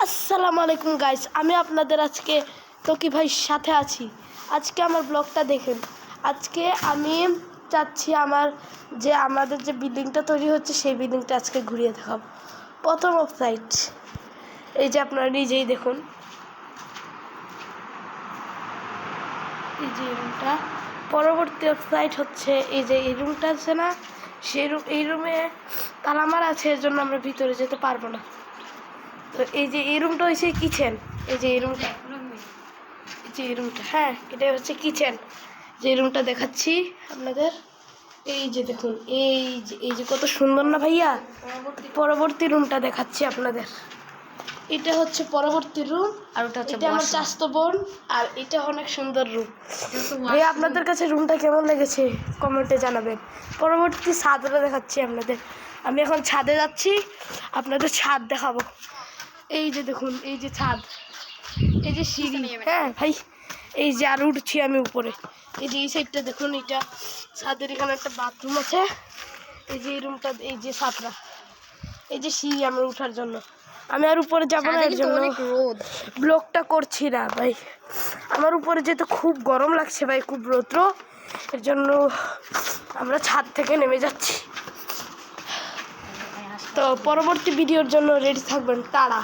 আসসালামু আলাইকুম গাইস, আমি আপনাদের আজকে তকি ভাইয়ের সাথে আছি। আজকে আমার ব্লগটা দেখেন। আজকে আমি চাচ্ছি আমাদের যে বিল্ডিংটা তৈরি হচ্ছে সেই বিল্ডিংটা আজকে ঘুরিয়ে দেখাবো। প্রথম অফ সাইট এই যে আপনারা নিজেই দেখুন, এই যে রুমটা। পরবর্তী অফ সাইট হচ্ছে এই যে এই রুমটা আছে না, এই রুমে তালা মারা আছে, এর জন্য আমরা ভিতরে যেতে পারবো না। তো এই যে এই রুমটা হচ্ছে কিচেন, এই যে এই রুমটা, হ্যাঁ এটা হচ্ছে কিচেন। যে রুমটা দেখাচ্ছি আপনাদের, এই যে দেখুন, এই যে কত সুন্দর না ভাইয়া। পরবর্তী রুমটা দেখাচ্ছি আপনাদের, এটা হচ্ছে পরবর্তী রুম, আর ওটা হচ্ছে আমার চাচাতো বোন, আর এটা অনেক সুন্দর রুম। ভাইয়া আপনাদের কাছে রুমটা কেমন লেগেছে কমেন্টে জানাবেন। পরবর্তী ছাদটা দেখাচ্ছি আপনাদের, আমি এখন ছাদে যাচ্ছি, আপনাদের ছাদ দেখাবো। এই যে দেখুন, এই যে ছাদ, এই যে সিঁড়ি, হ্যাঁ ভাই এই যে আর উঠছি আমি উপরে। এই যে এই সাইডটা দেখুন, এটা ছাদের এখানে একটা বাথরুম আছে। এই যে এই রুমটা, এই যে ছাদটা, এই যে সিঁড়ি আমার উঠার জন্য। আমি আর উপরে যাবো না, এর জন্য ব্লগটা করছি না ভাই। আমার উপরে যেতে খুব গরম লাগছে ভাই, খুব রৌদ্র, এর জন্য আমরা ছাদ থেকে নেমে যাচ্ছি। তো পরবর্তী ভিডিওর জন্য রেডি থাকবেন, টাটা।